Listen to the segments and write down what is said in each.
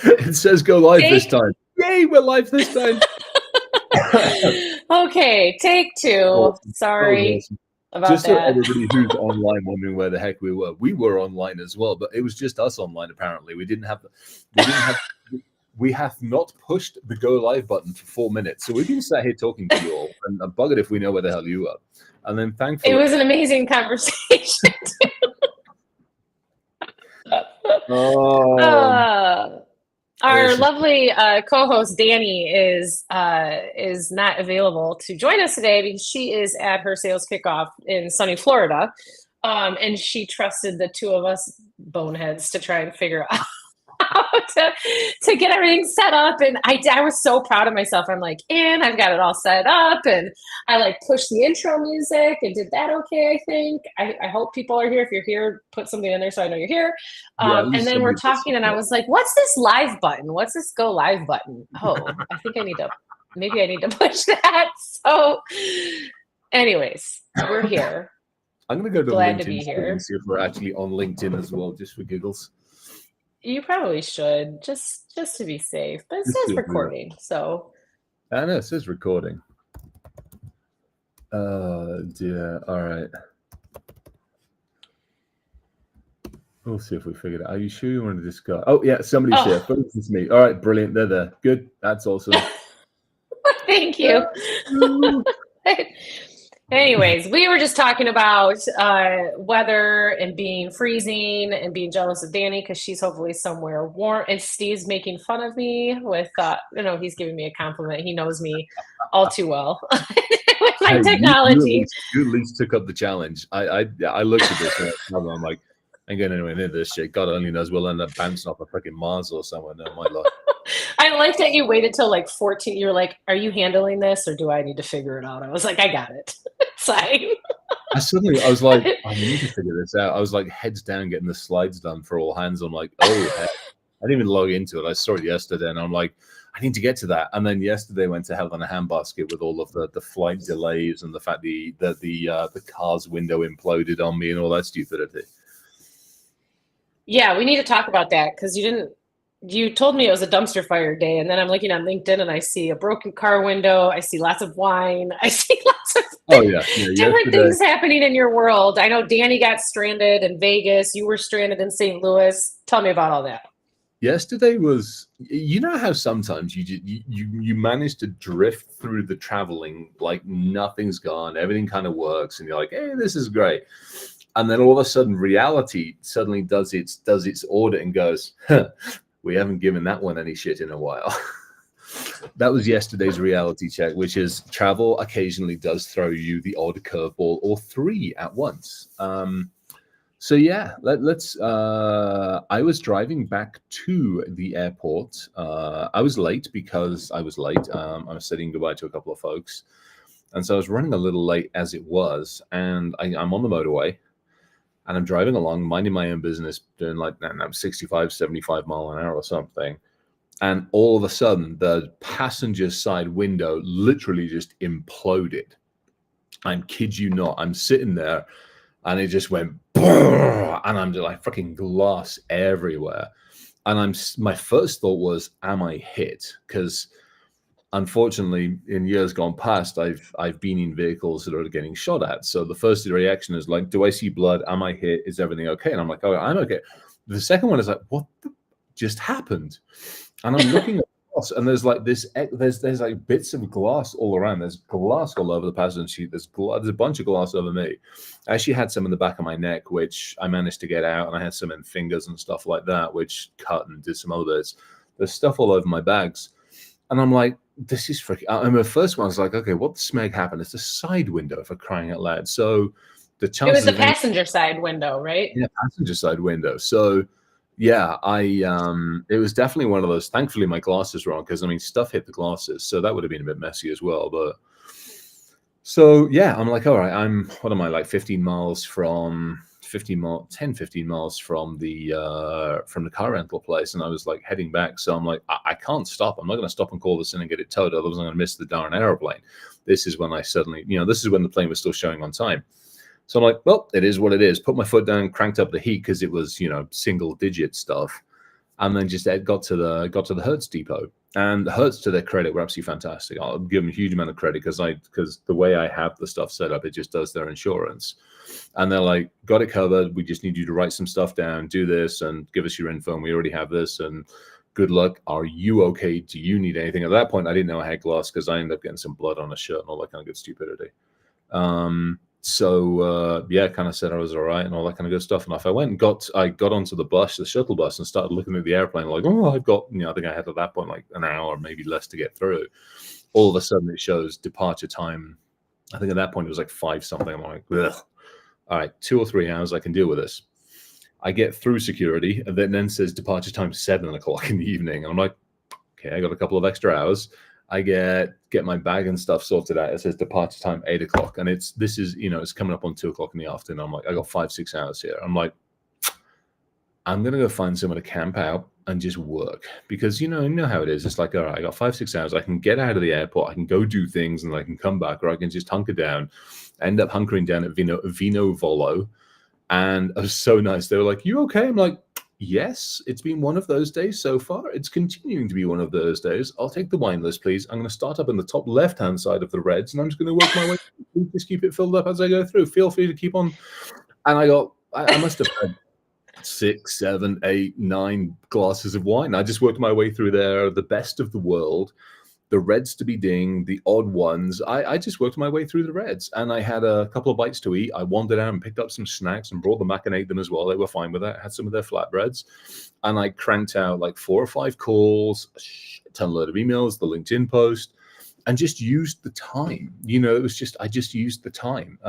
It says go live this Take time. Yay, we're live this time. okay, take two. Awesome. That was Sorry awesome. about Just so that. everybody who's online wondering where the heck we were online as well, but it was just us online. Apparently, we didn't have, we have not pushed the go live button for 4 minutes, so we've been sat here talking to you all, and I'm buggered if we know where the hell you are. And then It thankfully, was an amazing conversation. oh, uh, our this is lovely co-host Danny is not available to join us today because she is at her sales kickoff in sunny Florida, and she trusted the two of us boneheads to try and figure out how to get everything set up. And I was so proud of myself. I'm like, and I've got it all set up, and I like pushed the intro music and did that okay, I think. I hope people are here. If you're here, put something in there so I know you're here. yeah, at And least then we're somebody does talking, and I something. was like, what's this live button? What's this go live button? Oh, I think maybe I need to push that. So anyways, we're here. I'm gonna go to Glad to LinkedIn be stream and here. see if we're actually on LinkedIn as well, just for giggles. You probably should, just to be safe. But it Just says see if we are. recording, so I know it says recording. Oh dear. All right. We'll see if we figured it out. Are you sure you want to discuss? Oh, yeah, somebody's here. oh, But it's me. All right, brilliant. They're there. Good. That's awesome. thank you. Anyways, we were just talking about weather and being freezing and being jealous of Danny because she's hopefully somewhere warm. And Steve's making fun of me with, he's giving me a compliment. He knows me all too well with my Hey, technology. you at least took up the challenge. I looked at this and I'm like, I ain't going anywhere near this shit. God only knows we'll end up bouncing off a freaking Mars or somewhere. No, my luck. I like that you waited till like 14. You're like, are you handling this or do I need to ffigure it out? I was like, I got it. It's fine. I was like, I need to figure this out. I was like heads down getting the slides done for all hands. I'm like, oh heck. I didn't even log into it. I saw it yesterday and I'm like, I need to get to that. And then yesterday went to hell in a handbasket with all of the flight delays and the fact the car's window imploded on me and all that stupidity. Yeah, we need to talk about that because you told me it was a dumpster fire day, and then I'm looking on LinkedIn and I see a broken car window, I see lots of wine, I see lots of Oh yeah. different Yesterday. things happening in your world. I know Danny got stranded in Vegas, you were stranded in St. Louis. Tell me about all that. Yesterday was, you know how sometimes you manage to drift through the traveling like nothing's gone, everything kind of works, and you're like, hey, this is great. And then all of a sudden reality suddenly does its audit and goes, huh, we haven't given that one any shit in a while. That was yesterday's reality check, which is travel occasionally does throw you the odd curveball or three at once. So yeah, let's. I was driving back to the airport. I was late because I was late. I was saying goodbye to a couple of folks, and so I was running a little late as it was. And I'm on the motorway, and I'm driving along, minding my own business, doing like 65, 75 mile an hour or something. And all of a sudden, the passenger side window literally just imploded. I kid you not. I'm sitting there and it just went, and I'm just like freaking glass everywhere. And my first thought was, am I hit? Because unfortunately, in years gone past, I've been in vehicles that are getting shot at. So the first reaction is like, do I see blood? Am I hit? Is everything okay? And I'm like, oh, I'm okay. The second one is like, what just happened? And I'm looking across, and there's like there's like bits of glass all around. There's glass all over the passenger seat. There's a bunch of glass over me. I actually had some in the back of my neck, which I managed to get out, and I had some in fingers and stuff like that, which cut and did some other bits. There's stuff all over my bags, and I'm like, this is freaking. And the first one was like, okay, what the smeg happened? It's a side window for crying out loud. So the It was chances the of any, passenger side window, right? yeah, passenger side window. So yeah, it was definitely one of those. Thankfully, my glasses were on because I mean, stuff hit the glasses, so that would have been a bit messy as well. But so yeah, I'm like, all right, what am I like 15 miles from 15 miles from the car rental place, and I was like heading back. So I'm like, I can't stop. I'm not going to stop and call this in and get it towed, otherwise I'm going to miss the darn airplane. This is when I suddenly, this is when the plane was still showing on time. So I'm like, well, it is what it is. Put my foot down, cranked up the heat because it was, single digit stuff. and then just got to the Hertz depot. And Hertz, to their credit, were absolutely fantastic. I'll give them a huge amount of credit because the way I have the stuff set up, it just does their insurance. And they're like, got it covered. We just need you to write some stuff down, do this, and give us your info. And we already have this. And good luck. Are you okay? Do you need anything? At that point, I didn't know I had glass because I ended up getting some blood on a shirt and all that kind of good stupidity. Yeah, kind of said I was all right and all that kind of good stuff. And off I went and I got onto the shuttle bus, and started looking at the airplane like, oh, I've got, I think I had at that point like an hour, maybe less to get through. All of a sudden it shows departure time. I think at that point it was like 5 something. I'm like, ugh. All right, 2 or 3 hours, I can deal with this. I get through security, and then says departure time 7 o'clock in the evening. And I'm like, okay, I got a couple of extra hours. I get my bag and stuff sorted out. It says departure time 8 o'clock, and it's coming up on 2 o'clock in the afternoon. I'm like, I got 5-6 hours here. I'm like, I'm gonna go find somewhere to camp out and just work, because you know how it is. It's like, all right, I got 5-6 hours. I can get out of the airport. I can go do things, and I can come back, or I can just hunker down. End up hunkering down at Vino Volo, and it was so nice. They were like, "You okay?" I'm like, yes, it's been one of those days so far. It's continuing to be one of those days. I'll take the wine list, please. I'm going to start up in the top left-hand side of the reds, and I'm just going to work my way through. Just keep it filled up as I go through. Feel free to keep on. And I must have had 6, 7, 8, 9 glasses of wine. I just worked my way through there, the best of the world, the reds to be ding, the odd ones. I just worked my way through the reds, and I had a couple of bites to eat. I wandered out and picked up some snacks and brought them back and ate them as well. They were fine with that. I had some of their flatbreads, and I cranked out like 4 or 5 calls, a ton load of emails, the LinkedIn post, and just used the time. It was just, I just used the time.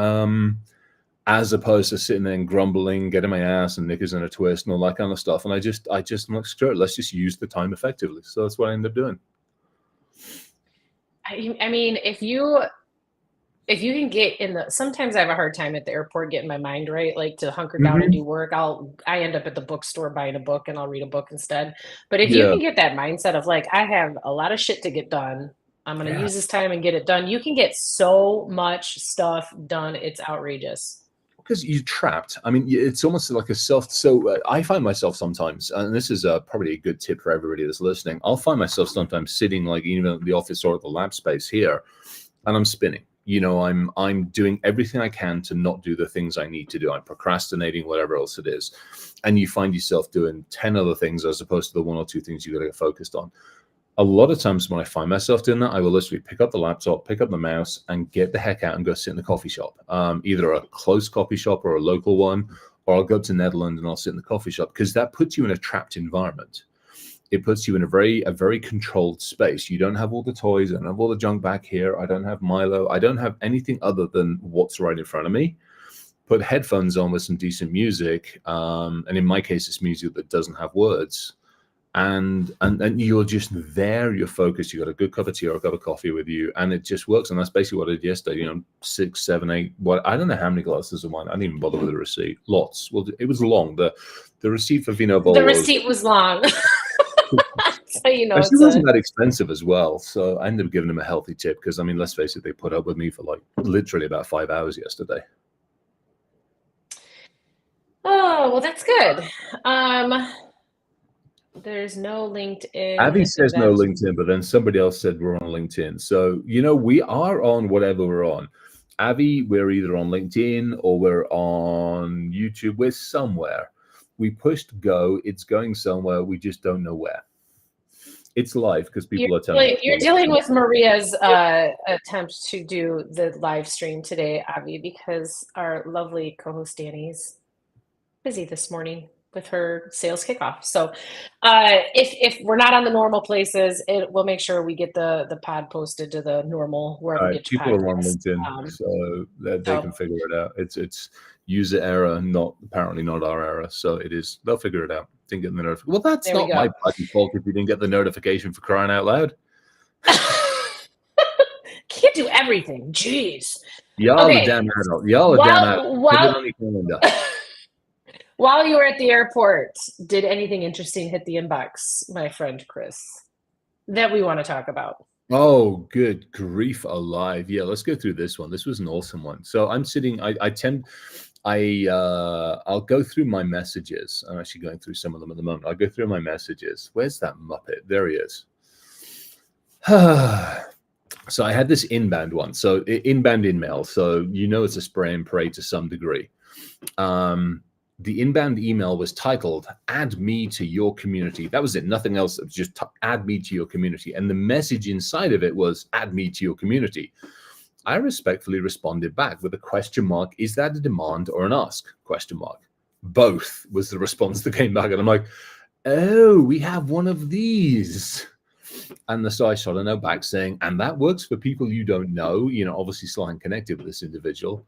As opposed to sitting there and grumbling, getting my ass and knickers in a twist and all that kind of stuff. And I'm like, screw it, let's just use the time effectively. So that's what I ended up doing. I mean, if you can get in sometimes I have a hard time at the airport getting my mind right, like to hunker down and do work. I end up at the bookstore buying a book, and I'll read a book instead. But if you can get that mindset of like, I have a lot of shit to get done, I'm going to use this time and get it done. You can get so much stuff done. It's outrageous. Because you're trapped. I mean, it's almost like I find myself sometimes, and this is probably a good tip for everybody that's listening. I'll find myself sometimes sitting like even at the office or at the lab space here, and I'm spinning. I'm doing everything I can to not do the things I need to do. I'm procrastinating, whatever else it is. And you find yourself doing 10 other things as opposed to the 1 or 2 things you got to get focused on. A lot of times when I find myself doing that, I will literally pick up the laptop, pick up the mouse, and get the heck out and go sit in the coffee shop, either a close coffee shop or a local one, or I'll go to Netherlands and I'll sit in the coffee shop, because that puts you in a trapped environment. It puts you in a very controlled space. You don't have all the toys. I don't have all the junk back here. I don't have Milo. I don't have anything other than what's right in front of me. Put headphones on with some decent music, and in my case, it's music that doesn't have words. And you're just there, you're focused, you got a good cup of tea or a cup of coffee with you, and it just works. And that's basically what I did yesterday. 6, 7, 8, I don't know how many glasses of wine. I didn't even bother with the receipt. Lots. Well, it was long. The receipt for Vino Bolo, the receipt was long. So it wasn't that expensive as well. So I ended up giving them a healthy tip, because I mean, let's face it, they put up with me for like literally about 5 hours yesterday. Oh, well, that's good. There's no LinkedIn. Abby says no LinkedIn, but then somebody else said we're on LinkedIn. So, we are on whatever we're on. Abby, we're either on LinkedIn or we're on YouTube. We're somewhere. We pushed go. It's going somewhere. We just don't know where. It's live because people are telling You're dealing with Maria's attempt to do the live stream today, Abby, because our lovely co-host Danny's busy this morning with her sales kickoff. So if we're not on the normal places, we'll make sure we get the pod posted to the normal wherever you get your people are on LinkedIn, so they can figure it out. It's user error, apparently not our error. So it is. They'll figure it out. Didn't get the notification. Well, that's not my bloody fault if you didn't get the notification, for crying out loud. Can't do everything. Jeez. Y'all are damn adult. Y'all are damn adult. Put it on your calendar. While you were at the airport, did anything interesting hit the inbox, my friend Chris, that we want to talk about? Oh, good grief alive. Yeah, let's go through this one. This was an awesome one. So I'm sitting, I'll go through my messages. I'm actually going through some of them at the moment. I'll go through my messages. Where's that Muppet? There he is. So I had this inbound one. So inbound email. So it's a spray and pray to some degree. The inbound email was titled "Add me to your community." That was it. Nothing else. It was just add me to your community. And the message inside of it was add me to your community. I respectfully responded back with a question mark. Is that a demand or an ask? Question mark. Both was the response that came back. And I'm like, oh, we have one of these. And so I shot a note back saying, and that works for people you don't know, obviously still hadn't connected with this individual.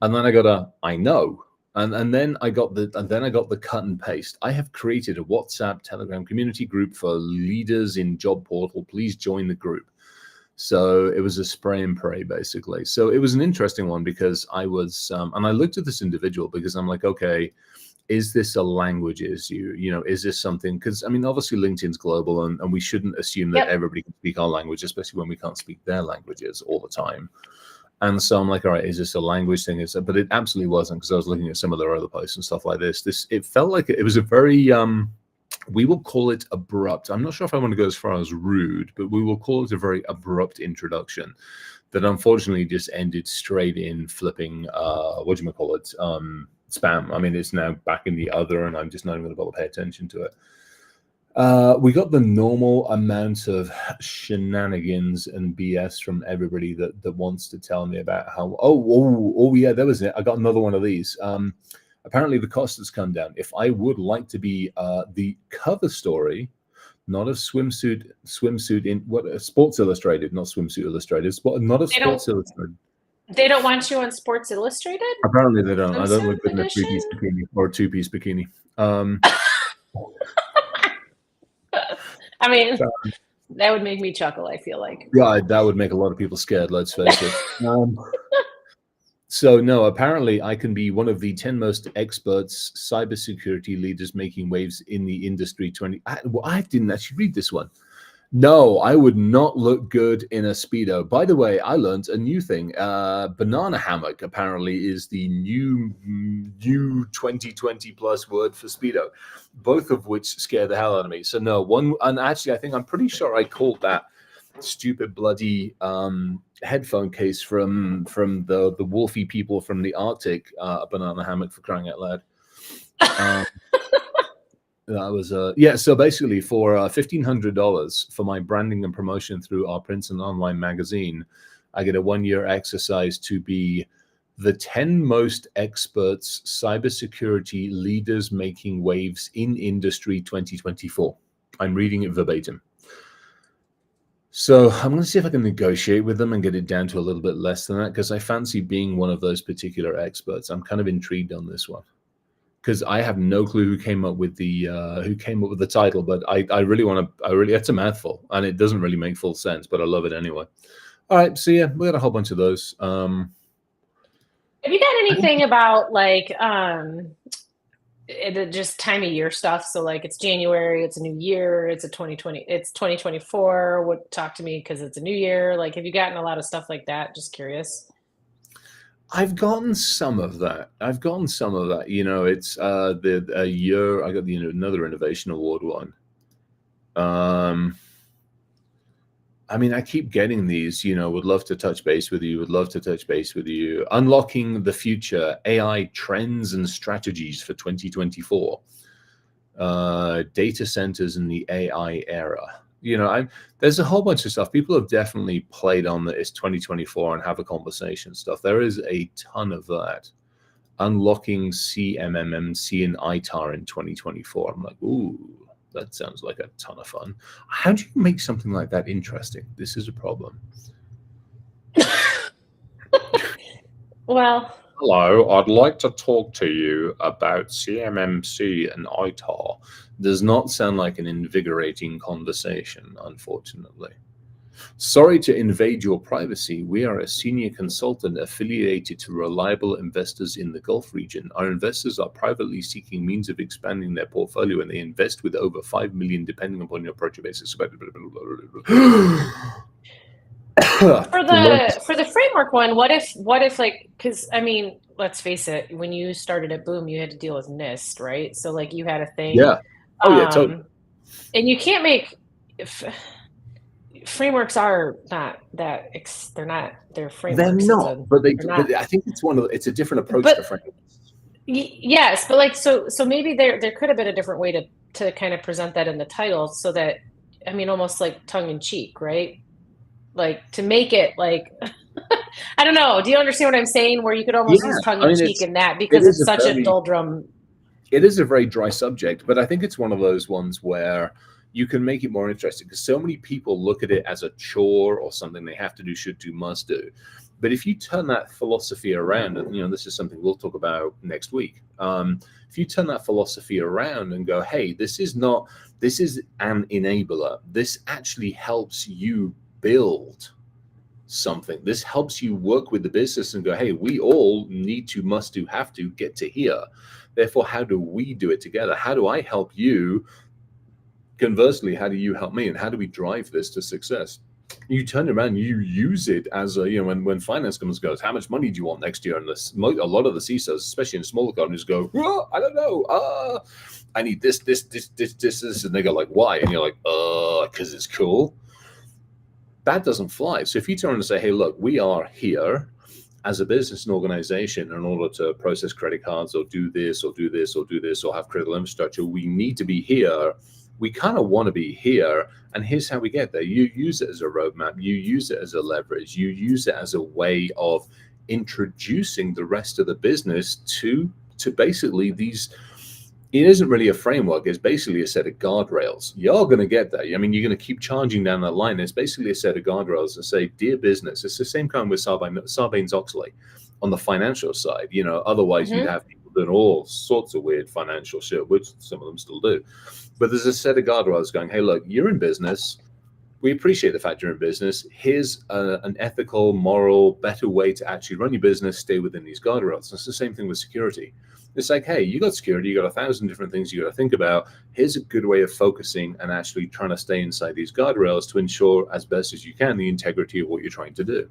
And then I got I know. And then I got the cut and paste. I have created a WhatsApp Telegram community group for leaders in job portal. Please join the group. So it was a spray and pray, basically. So it was an interesting one because I was, and I looked at this individual because I'm like, okay, is this a language issue? Is this something? Because obviously LinkedIn's global, and we shouldn't assume that everybody can speak our language, especially when we can't speak their languages all the time. And so I'm like, all right, is this a language thing? But it absolutely wasn't, because I was looking at some of their other posts and stuff like this. It felt like it was a very, we will call it abrupt. I'm not sure if I want to go as far as rude, but we will call it a very abrupt introduction that unfortunately just ended straight in flipping, spam. It's now back in the other, and I'm just not even going to bother to pay attention to it. We got the normal amount of shenanigans and BS from everybody that wants to tell me about how, yeah, that was it. I got another one of these. Apparently the cost has come down. If I would like to be the cover story, not a swimsuit in Sports Illustrated, not Swimsuit Illustrated, not a Sports Illustrated. They don't want you on Sports Illustrated? Apparently they don't. I don't look good in a 3-piece bikini or a 2-piece bikini. That would make me chuckle, I feel like. Yeah, that would make a lot of people scared, let's face it. So no, apparently I can be one of the 10 most experts cybersecurity leaders making waves in the industry. I didn't actually read this one. No, I would not look good in a Speedo. By the way, I learned a new thing. Banana hammock apparently is the new 2020 plus word for Speedo, both of which scare the hell out of me. So no, and actually I'm pretty sure I called that stupid bloody headphone case from the wolfy people from the Arctic a banana hammock, for crying out loud. That was so basically for $1,500 for my branding and promotion through our print and online magazine, I get a 1-year exercise to be the 10 most experts cybersecurity leaders making waves in industry 2024. I'm reading it verbatim. So I'm going to see if I can negotiate with them and get it down to a little bit less than that, because I fancy being one of those particular experts. I'm kind of intrigued on this one, because I have no clue who came up with the title, but I really it's a mouthful and it doesn't really make full sense, but I love it anyway. All right, so yeah, we got a whole bunch of those. Have you got anything about just time of year stuff? So like it's January, it's a new year, it's 2024. Talk to me, because it's a new year. Like, have you gotten a lot of stuff like that? Just curious. I've gotten some of that. It's the year I got another Innovation Award one. I keep getting these, would love to touch base with you, Unlocking the Future, AI Trends and Strategies for 2024. Data centers in the AI era. There's a whole bunch of stuff. People have definitely played on that it's 2024 and have a conversation stuff. There is a ton of that. Unlocking CMMC and ITAR in 2024. I'm like, ooh, that sounds like a ton of fun. How do you make something like that interesting? This is a problem. Well, hello, I'd like to talk to you about CMMC and ITAR. Does not sound like an invigorating conversation, unfortunately. Sorry to invade your privacy. We are a senior consultant affiliated to reliable investors in the Gulf region. Our investors are privately seeking means of expanding their portfolio, and they invest with over 5 million, depending upon your project basis. For the framework one, what if like, because let's face it, when you started at Boom, you had to deal with NIST, right? So like you had a thing, Yeah. Oh yeah, totally. and you can't make f- frameworks are not that they're They're frameworks. not, but They're but not, I think it's a different approach to but frameworks. yes, but like so maybe there could have been a different way to kind of present that in the title so that, I mean, almost like tongue in cheek, right? Like to make it like I don't know. Do you understand what I'm saying? Where you could almost Yeah, use tongue I in mean cheek in that it because is it's a such a very doldrum. it is a very dry subject, but I think it's one of those ones where you can make it more interesting because so many people look at it as a chore or something they have to do, should do, must do. But if you turn that philosophy around, and this is something we'll talk about next week. If you turn that philosophy around and go, hey, this is an enabler. This actually helps you build something. This helps you work with the business and go, hey, we all need to, must do, have to get to here. Therefore, how do we do it together? How do I help you? Conversely, how do you help me? And how do we drive this to success? You turn around, you use it as a, when finance comes goes, how much money do you want next year? And a lot of the CISOs, especially in smaller companies, go, oh, I don't know. I need this. And they go like, why? And you're like, because it's cool. That doesn't fly. So if you turn and say, hey, look, we are here as a business and organization in order to process credit cards or do this or do this or do this or have critical infrastructure, we need to be here. We kind of want to be here. And here's how we get there. You use it as a roadmap. You use it as a leverage. You use it as a way of introducing the rest of the business to basically these. It isn't really a framework. It's basically a set of guardrails. You're going to get there. I mean, you're going to keep charging down that line. It's basically a set of guardrails and say, dear business, it's the same kind with Sarbanes-Oxley on the financial side. Otherwise you'd Mhm. have people doing all sorts of weird financial shit, which some of them still do. But there's a set of guardrails going, hey, look, you're in business. We appreciate the fact you're in business. Here's an ethical, moral, better way to actually run your business, stay within these guardrails. It's the same thing with security. It's like, hey, you got security, you got 1,000 different things you got to think about. Here's a good way of focusing and actually trying to stay inside these guardrails to ensure as best as you can the integrity of what you're trying to do.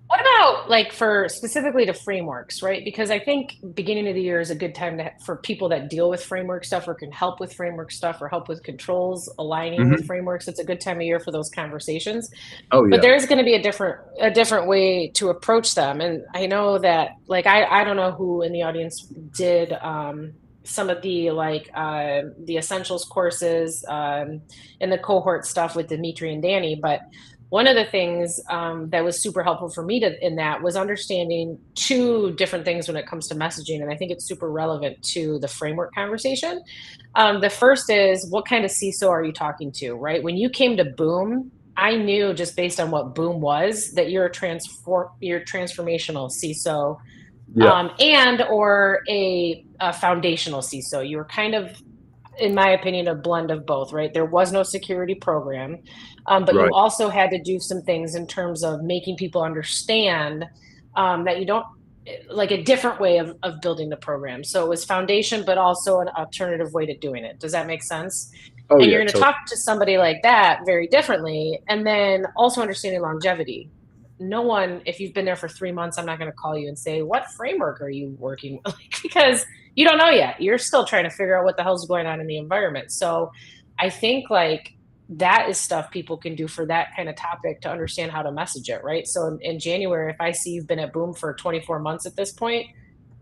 What about like for specifically to frameworks, right? Because I think beginning of the year is a good time for people that deal with framework stuff or can help with framework stuff or help with controls aligning with Mm-hmm. frameworks. It's a good time of year for those conversations. Oh, But yeah. there is going to be a different way to approach them. And I know that like I don't know who in the audience did some of the like the essentials courses and the cohort stuff with Dimitri and Danny, but one of the things that was super helpful for me in that was understanding two different things when it comes to messaging. And I think it's super relevant to the framework conversation. The first is what kind of CISO are you talking to, right? When you came to Boom, I knew just based on what Boom was that you're transformational CISO Yeah. and or a foundational CISO. You were kind of, in my opinion, a blend of both, right? There was no security program, but you Right. also had to do some things in terms of making people understand that you don't like a different way of building the program. So it was foundation, but also an alternative way to doing it. Does that make sense? Oh, And yeah. you're going to talk to somebody like that very differently. And then also understanding longevity. No one, if you've been there for 3 months, I'm not going to call you and say, what framework are you working with? Because you don't know yet. You're still trying to figure out what the hell's going on in the environment. So I think like that is stuff people can do for that kind of topic to understand how to message it, right? So in January, if I see you've been at Boom for 24 months at this point,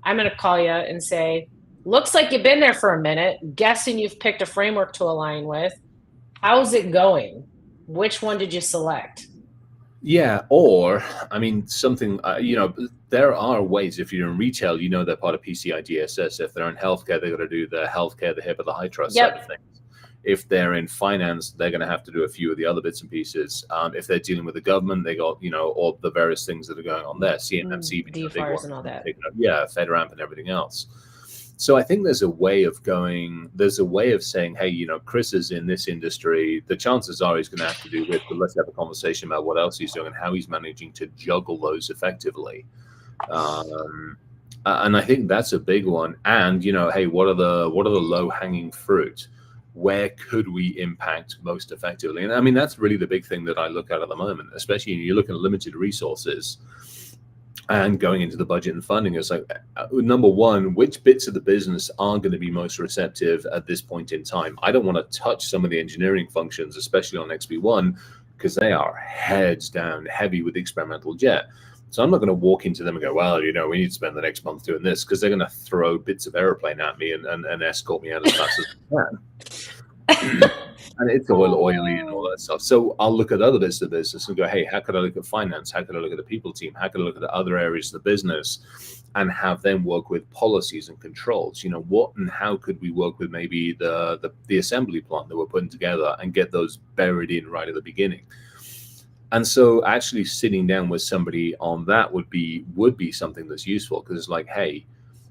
I'm going to call you and say, looks like you've been there for a minute, guessing you've picked a framework to align with. How's it going? Which one did you select? Yeah, or I mean, something there are ways. If you're in retail, they're part of PCI DSS. If they're in healthcare, they're going to do the healthcare, the HIPAA, the high trust side of Yep. things. If they're in finance, they're going to have to do a few of the other bits and pieces. If they're dealing with the government, they got all the various things that are going on there. CMMC being a big DFARS one, and all that. yeah, FedRAMP and everything else. So I think there's a way of saying, hey, Chris is in this industry. The chances are he's going to have to do this, but let's have a conversation about what else he's doing and how he's managing to juggle those effectively. And I think that's a big one. And hey, what are the low hanging fruit? Where could we impact most effectively? And I mean, that's really the big thing that I look at the moment, especially when you look at limited resources. and going into the budget and funding. It's like, number one, which bits of the business are going to be most receptive at this point in time? I don't want to touch some of the engineering functions, especially on XB1, because they are heads down heavy with the experimental jet. So I'm not going to walk into them and go, well, we need to spend the next month doing this, because they're going to throw bits of airplane at me and escort me out as fast as they can. And it's oily and all that stuff. So I'll look at other bits of the business and go, hey, how could I look at finance? How could I look at the people team? How could I look at the other areas of the business and have them work with policies and controls? What and how could we work with maybe the assembly plant that we're putting together and get those buried in right at the beginning? And so actually sitting down with somebody on that would be something that's useful, because it's like, hey,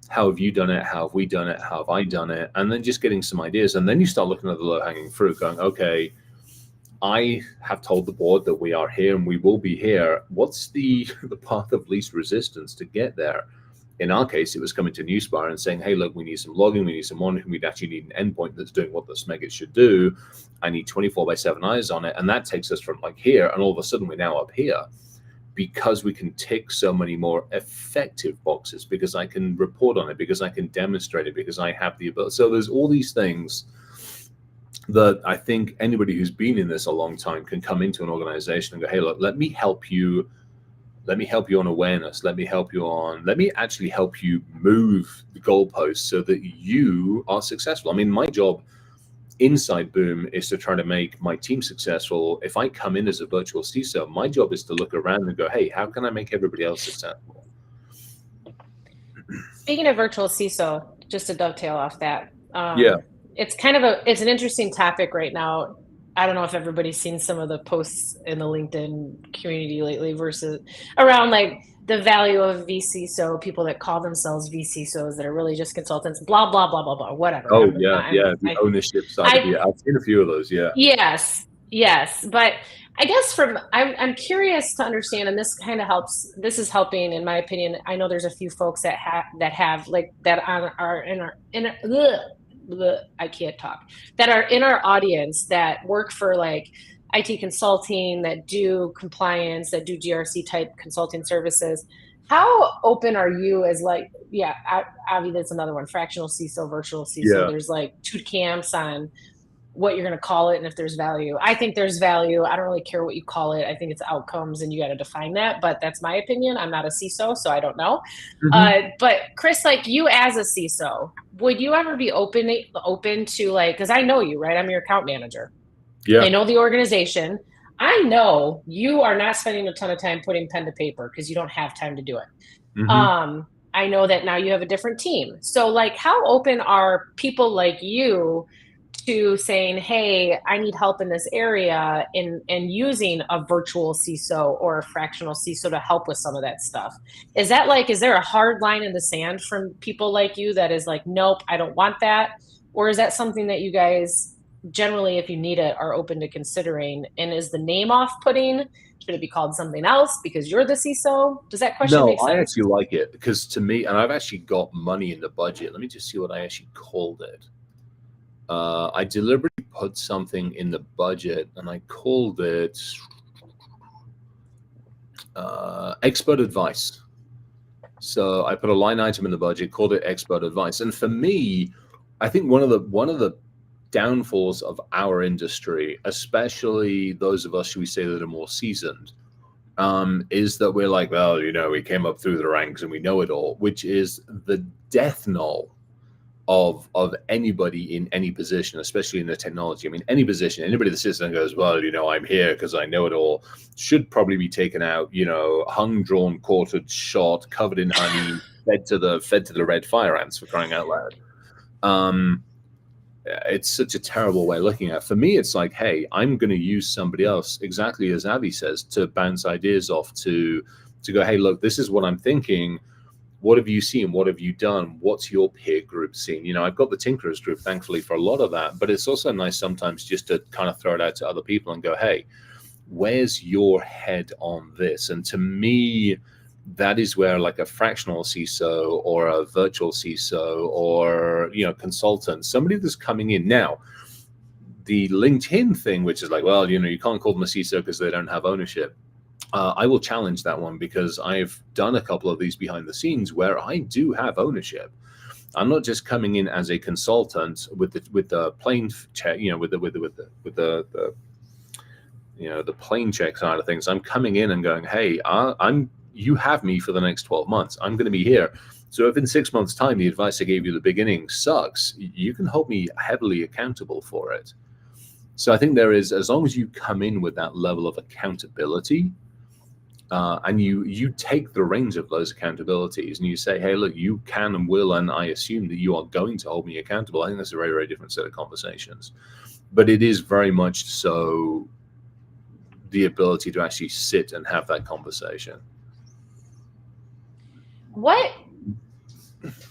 how have you done it? How have we done it? How have I done it? And then just getting some ideas. And then you start looking at the low-hanging fruit going, okay, I have told the board that we are here and we will be here. What's the path of least resistance to get there? In our case, it was coming to Newspire and saying, hey, look, we need some logging. We need some monitoring. We'd actually need an endpoint that's doing what the Smegit should do. I need 24/7 eyes on it. And that takes us from like here. And all of a sudden we're now up here, because we can tick so many more effective boxes, because I can report on it, because I can demonstrate it, because I have the ability. So there's all these things that I think anybody who's been in this a long time can come into an organization and go, hey, look, let me help you. Let me help you on awareness. Let me actually help you move the goalposts so that you are successful. I mean, my job inside Boom is to try to make my team successful. If I come in as a virtual CISO, my job is to look around and go, hey, how can I make everybody else successful? Speaking of virtual CISO, just to dovetail off that, it's it's an interesting topic right now. I don't know if everybody's seen some of the posts in the LinkedIn community lately versus around like the value of vCISO, people that call themselves vCISOs that are really just consultants, blah, blah, blah, blah, blah, whatever. Oh, the ownership side of it. I've seen a few of those, yeah. Yes. But I guess I'm curious to understand, and this kind of helps, this is helping, in my opinion. I know there's a few folks that have like, that are in our, I can't talk, that are in our audience that work for like IT consulting, that do compliance, that do GRC type consulting services. How open are you as like, Avi, that's another one, fractional CISO, virtual CISO. Yeah. There's like two camps on what you're going to call it and if there's value. I think there's value. I don't really care what you call it. I think it's outcomes and you got to define that, but that's my opinion. I'm not a CISO, so I don't know. Mm-hmm. But Chris, like you as a CISO, would you ever be open to like, because I know you, right? I'm your account manager. Yeah. I know the organization. I know you are not spending a ton of time putting pen to paper because you don't have time to do it. Mm-hmm. I know that now you have a different team. So like, how open are people like you to saying, hey, I need help in this area, and using a virtual CISO or a fractional CISO to help with some of that stuff? Is there a hard line in the sand from people like you that is like, nope, I don't want that? Or is that something that you guys generally, if you need it, are open to considering? And is the name off-putting? Should it be called something else because you're the CISO? Does that question make sense? No, I actually like it, because to me, and I've actually got money in the budget. Let me just see what I actually called it. I deliberately put something in the budget and I called it expert advice. So I put a line item in the budget, called it expert advice. And for me, I think one of the downfalls of our industry, especially those of us who we say that are more seasoned, is that we're like, well, we came up through the ranks and we know it all, which is the death knell of anybody in any position, especially in the technology. I mean, any position, anybody that sits there and goes, well, I'm here because I know it all, should probably be taken out, hung, drawn, quartered, shot, covered in honey, fed to the red fire ants, for crying out loud. It's such a terrible way of looking at it. For me, it's like, hey, I'm going to use somebody else, exactly as Avi says, to bounce ideas off, to go, hey, look, this is what I'm thinking. What have you seen? What have you done? What's your peer group seen? I've got the Tinkerers group, thankfully, for a lot of that, but it's also nice sometimes just to kind of throw it out to other people and go, hey, where's your head on this? And to me, that is where like a fractional CISO or a virtual CISO or, consultant, somebody that's coming in now, the LinkedIn thing, which is like, well, you can't call them a CISO because they don't have ownership. I will challenge that one because I've done a couple of these behind the scenes where I do have ownership. I'm not just coming in as a consultant with the plane check, with the plane check side of things. I'm coming in and going, hey, you have me for the next 12 months. I'm going to be here. So if in 6 months' time the advice I gave you at the beginning sucks, you can hold me heavily accountable for it. So I think there is, as long as you come in with that level of accountability, and you take the reins of those accountabilities and you say, hey, look, you can and will, and I assume that you are going to hold me accountable. I think that's a very, very different set of conversations. But it is very much so the ability to actually sit and have that conversation. What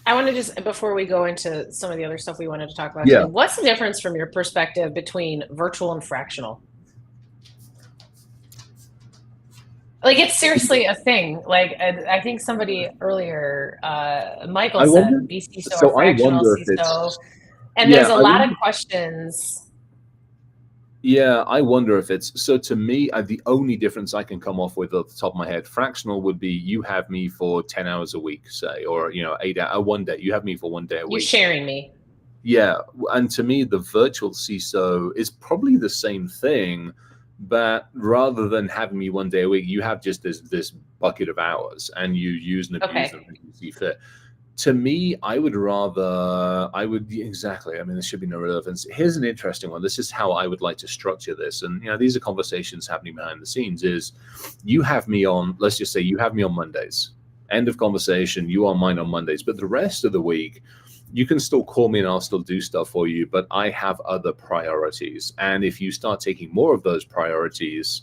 I want to just, before we go into some of the other stuff we wanted to talk about Yeah. today, what's the difference from your perspective between virtual and fractional? Like, it's seriously a thing. Like, I think somebody earlier, Michael I said, wonder. be CISO So or I fractional wonder if CISO. it's. And Yeah, there's a lot of questions. Yeah, I wonder if it's so. To me, the only difference I can come off with off the top of my head, fractional would be you have me for 10 hours a week, say, or 8 hours, one day. You have me for one day a You're week. sharing me. Yeah, and to me, the virtual CISO is probably the same thing, but rather than having me one day a week, you have just this bucket of hours, and you use and abuse them as you see fit. To me, I would exactly. I mean, there should be no relevance. Here's an interesting one. This is how I would like to structure this. And, these are conversations happening behind the scenes is you have me on, let's just say you have me on Mondays, end of conversation. You are mine on Mondays, but the rest of the week, you can still call me and I'll still do stuff for you, but I have other priorities. And if you start taking more of those priorities,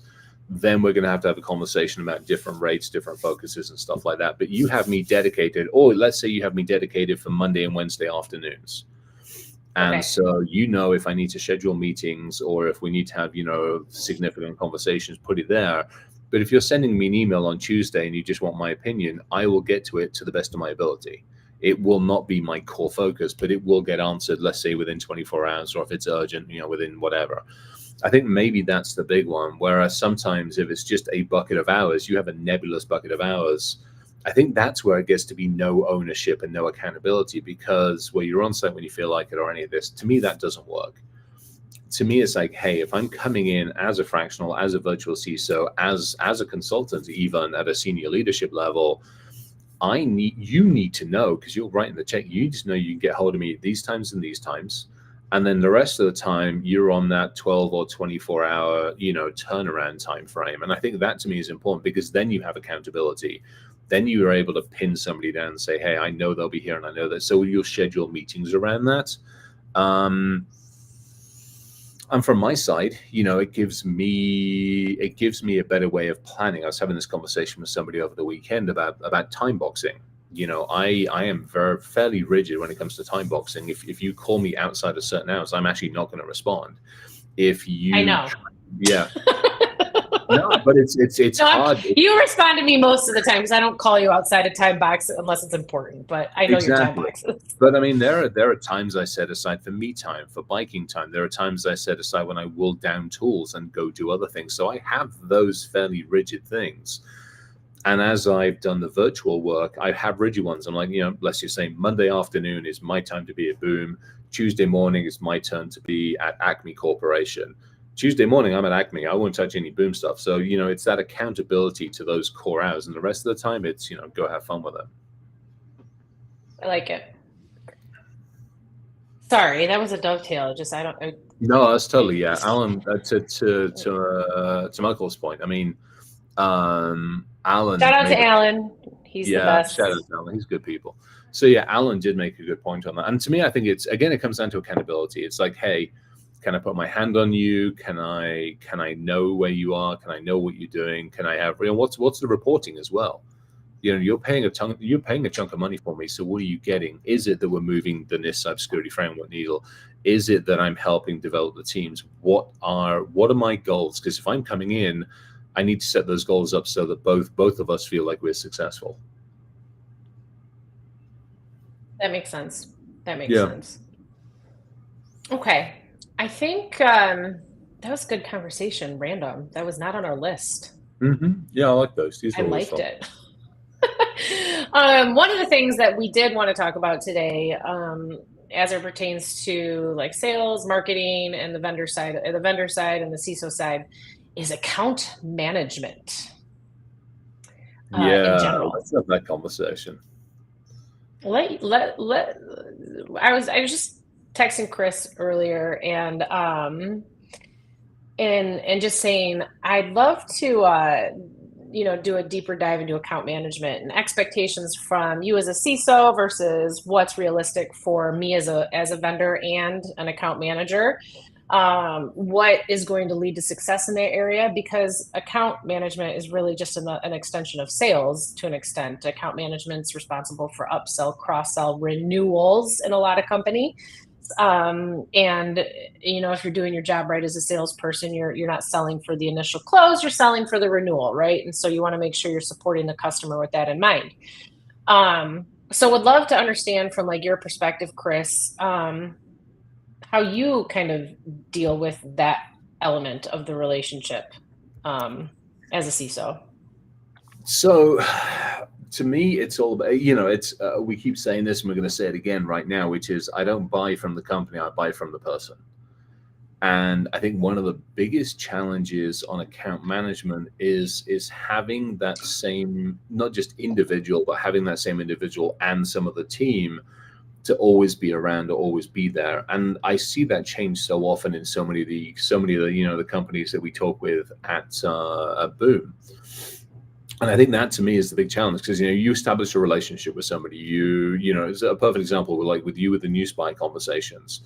then we're going to have a conversation about different rates, different focuses and stuff like that. But you have me dedicated, or let's say you have me dedicated for Monday and Wednesday afternoons. And so, if I need to schedule meetings or if we need to have, significant conversations, put it there. But if you're sending me an email on Tuesday and you just want my opinion, I will get to it to the best of my ability. It will not be my core focus, but it will get answered, let's say within 24 hours, or if it's urgent, within whatever. I think maybe that's the big one. Whereas sometimes if it's just a bucket of hours, you have a nebulous bucket of hours. I think that's where it gets to be no ownership and no accountability, because where you're on site when you feel like it or any of this, to me, that doesn't work. To me, it's like, hey, if I'm coming in as a fractional, as a virtual CISO, as a consultant, even at a senior leadership level, you need to know, because you're writing the check, you just know you can get hold of me at these times and these times. And then the rest of the time, you're on that 12 or 24 hour, turnaround time frame. And I think that to me is important, because then you have accountability. Then you are able to pin somebody down and say, hey, I know they'll be here and I know that. So you'll schedule meetings around that. And from my side, it gives me a better way of planning. I was having this conversation with somebody over the weekend about time boxing. I am fairly rigid when it comes to time boxing. If you call me outside of certain hours, I'm actually not going to respond. If you, I know. Yeah. No, but it's hard. You respond to me most of the time because I don't call you outside of time box unless it's important. But I know your time boxes. But I mean, there are times I set aside for me time, for biking time. There are times I set aside when I will down tools and go do other things. So I have those fairly rigid things. And as I've done the virtual work, I have rigid ones. I'm like, let's just say Monday afternoon is my time to be at Boom. Tuesday morning is my turn to be at Acme Corporation. Tuesday morning, I'm at Acme. I won't touch any Boom stuff. So, it's that accountability to those core hours. And the rest of the time, it's, go have fun with it. I like it. Sorry, that was a dovetail. No, that's totally, yeah. Alan, to Michael's point, I mean, Alan. Shout out to Alan. He's the best. Shout out to Alan. He's good people. So yeah, Alan did make a good point on that. And to me, I think it comes down to accountability. It's like, hey, can I put my hand on you? Can I know where you are? Can I know what you're doing? Can I have, what's the reporting as well? You're paying a chunk of money for me. So what are you getting? Is it that we're moving the NIST cybersecurity framework needle? Is it that I'm helping develop the teams? What are my goals? Because if I'm coming in, I need to set those goals up so that both of us feel like we're successful. That makes sense. Sense. Okay. I think that was a good conversation. Random. That was not on our list. Yeah, I like those. These I are always liked fun. it. One of the things that we did want to talk about today, as it pertains to like sales, marketing, and the vendor side and the CISO side, is account management in Yeah, general. let's have that conversation. I was just texting Chris earlier and just saying I'd love to do a deeper dive into account management and expectations from you as a CISO versus what's realistic for me as a vendor and an account manager. What is going to lead to success in that area, because account management is really just an extension of sales to an extent. Account management's responsible for upsell, cross-sell, renewals in a lot of company. And if you're doing your job right as a salesperson, you're not selling for the initial close, you're selling for the renewal, right? And so you want to make sure you're supporting the customer with that in mind. So would love to understand from like your perspective, Chris, how you kind of deal with that element of the relationship as a CISO. So, to me, it's all about, it's, we keep saying this and we're going to say it again right now, which is I don't buy from the company, I buy from the person. And I think one of the biggest challenges on account management is having that same, not just individual, but having that same individual and some of the team to always be around, to always be there. And I see that change so often in so many of the the companies that we talk with at Boom. And I think that to me is the big challenge, because you establish a relationship with somebody. It's a perfect example with you with the New Spy conversations.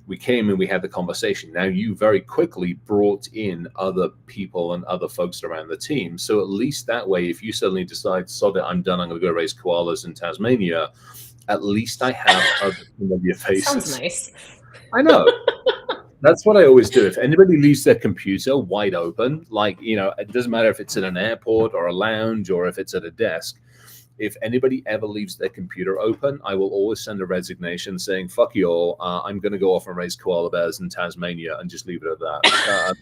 We came and we had the conversation. Now you very quickly brought in other people and other folks around the team. So at least that way, if you suddenly decide, so that I'm done, I'm going to go raise koalas in Tasmania, at least I have other familiar faces. Sounds nice. I know. That's what I always do. If anybody leaves their computer wide open, it doesn't matter if it's in an airport or a lounge or if it's at a desk. If anybody ever leaves their computer open, I will always send a resignation saying, fuck you all, I'm going to go off and raise koala bears in Tasmania, and just leave it at that.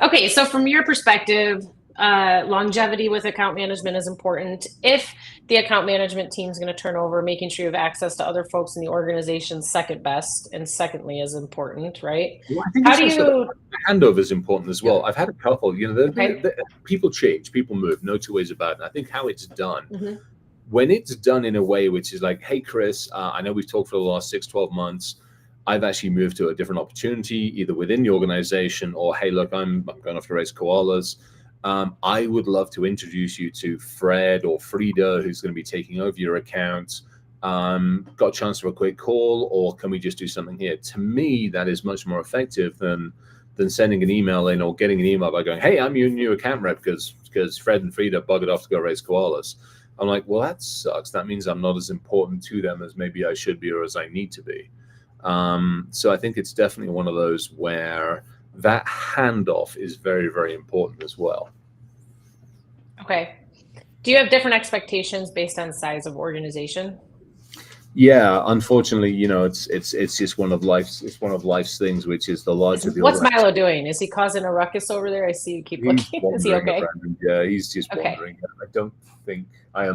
Okay, so from your perspective, longevity with account management is important. If the account management team is going to turn over, making sure you have access to other folks in the organization, second best, and secondly is important, right? Well, I think How do you handover is important as well. I've had a couple. Okay. People change, people move, no two ways about it. And I think how it's done, Mm-hmm. when it's done in a way which is like, hey, Chris, I know we've talked for the last 6-12 months. I've actually moved to a different opportunity, either within the organization or, hey, look, I'm going off to raise koalas. I would love to introduce you to Fred or Frida, who's going to be taking over your account. Got a chance for a quick call, or can we just do something here? To me, that is much more effective than sending an email in or getting an email by going, hey, I'm your new account rep because Fred and Frida buggered off to go raise koalas. I'm like, well, that sucks. That means I'm not as important to them as maybe I should be or as I need to be. So I think it's definitely one of those where that handoff is very, very important as well. Okay. Do you have different expectations based on size of organization? Yeah, unfortunately, it's just one of life's things, which is the larger the What's Milo doing? Is he causing a ruckus over there? I see you keep looking. Is he okay? Yeah, he's just wandering. I don't think I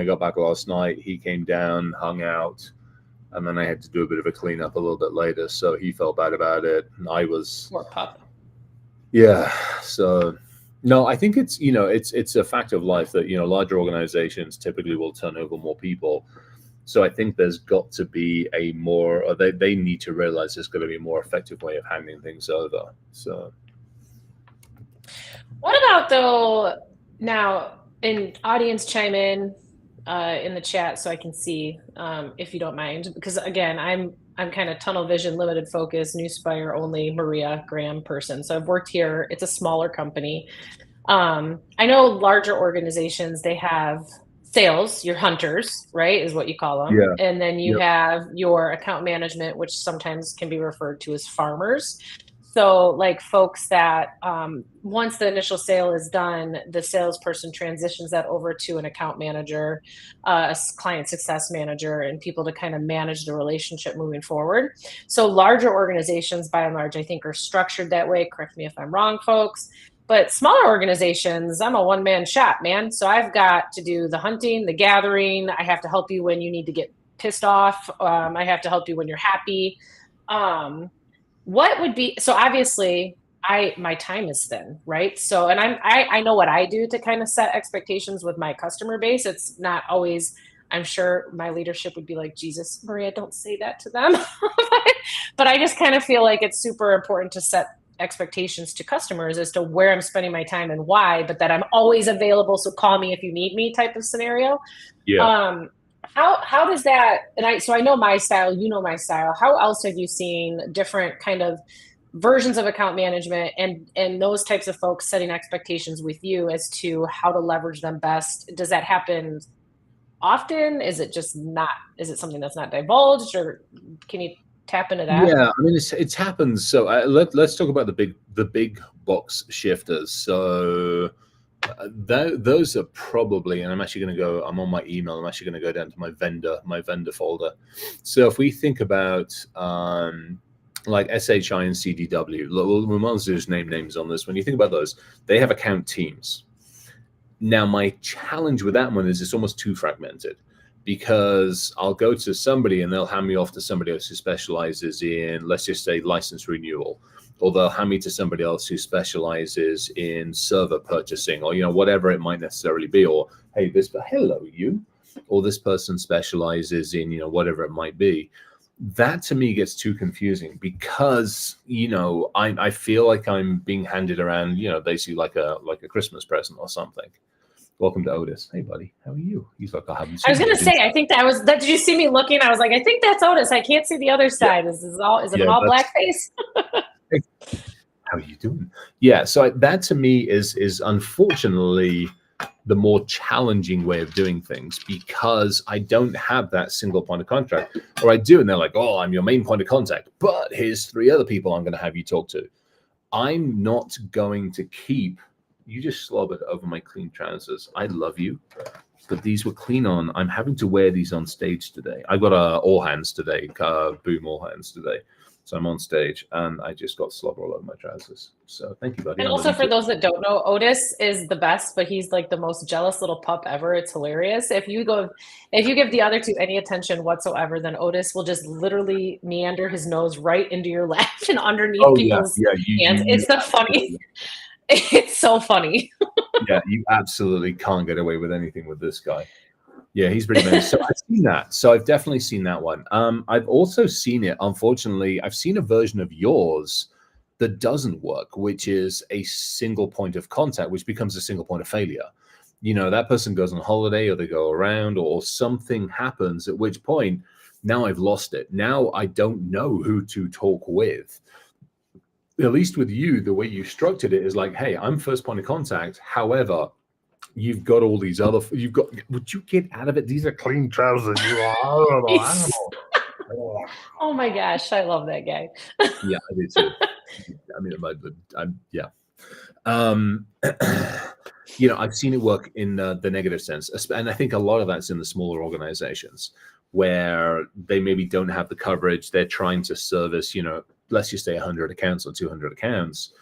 got back last night. He came down, hung out, and then I had to do a bit of a cleanup a little bit later. So he felt bad about it, and I was more pup. Yeah. So no, I think it's a fact of life that larger organizations typically will turn over more people. So I think there's got to be they need to realize there's going to be a more effective way of handing things over. So what about though now, in audience chime in the chat so I can see if you don't mind, because again, I'm kind of tunnel vision, limited focus, New Spire only Maria Graham person. So I've worked here. It's a smaller company. I know larger organizations, they have sales, your hunters, right, is what you call them. Yeah. And then you have your account management, which sometimes can be referred to as farmers. So like folks that once the initial sale is done, the salesperson transitions that over to an account manager, a client success manager, and people to kind of manage the relationship moving forward. So larger organizations, by and large, I think are structured that way. Correct me if I'm wrong, folks. But smaller organizations, I'm a one-man shop, man. So I've got to do the hunting, the gathering. I have to help you when you need to get pissed off. I have to help you when you're happy. What would be, so obviously my time is thin, right? So, and I know what I do to kind of set expectations with my customer base. It's not always, I'm sure my leadership would be like, Jesus, Maria, don't say that to them. But I just kind of feel like it's super important to set expectations to customers as to where I'm spending my time and why, but that I'm always available. So call me if you need me type of scenario. Yeah. How does that, and I know my style, you know my style. How else have you seen different kind of versions of account management and those types of folks setting expectations with you as to how to leverage them best? Does that happen often? Is it just not, is it something that's not divulged, or can you tap into that? Yeah, I mean it's happened. So let's talk about the big box shifters. So those are probably, and I'm actually going to go. I'm on my email. I'm actually going to go down to my vendor folder. So if we think about like SHI and CDW, we might as well just name names on this. When you think about those, they have account teams. Now my challenge with that one is it's almost too fragmented, because I'll go to somebody and they'll hand me off to somebody else who specializes in, let's just say, license renewal, or they'll hand me to somebody else who specializes in server purchasing, or whatever it might necessarily be, or hey, hello you, or this person specializes in whatever it might be. That to me gets too confusing, because I feel like I'm being handed around basically like a Christmas present or something. Welcome to Otis. Hey, buddy. How are you? He's like, I haven't seen I was going to say, I think that was, that, did you see me looking? I was like, I think that's Otis. I can't see the other side. Is it an all black face? How are you doing? Yeah. So that to me is unfortunately the more challenging way of doing things, because I don't have that single point of contact, or I do. And they're like, oh, I'm your main point of contact, but here's 3 other people I'm going to have you talk to. I'm not going to keep, you just slobbered over my clean trousers. I love you, but these were clean on. I'm having to wear these on stage today. I got all hands today, boom, all hands today. So I'm on stage and I just got slobber all over my trousers. So thank you, buddy. And also for those that don't know, Otis is the best, but he's like the most jealous little pup ever. It's hilarious. If you give the other 2 any attention whatsoever, then Otis will just literally meander his nose right into your lap and underneath people's hands. It's the funny. It's so funny. Yeah, you absolutely can't get away with anything with this guy. Yeah, he's pretty nice. So I've seen that. So I've definitely seen that one. I've also seen it, unfortunately, I've seen a version of yours that doesn't work, which is a single point of contact, which becomes a single point of failure. That person goes on holiday, or they go around, or something happens, at which point now I've lost it. Now I don't know who to talk with. At least with you, the way you structured it is like, hey, I'm first point of contact. However, you've got all these other, would you get out of it? These are clean trousers. You are horrible animal. Oh my gosh, I love that guy. Yeah, I do too. I mean, yeah. I've seen it work in the negative sense. And I think a lot of that's in the smaller organizations where they maybe don't have the coverage. They're trying to service, let's just say 100 accounts or 200 accounts.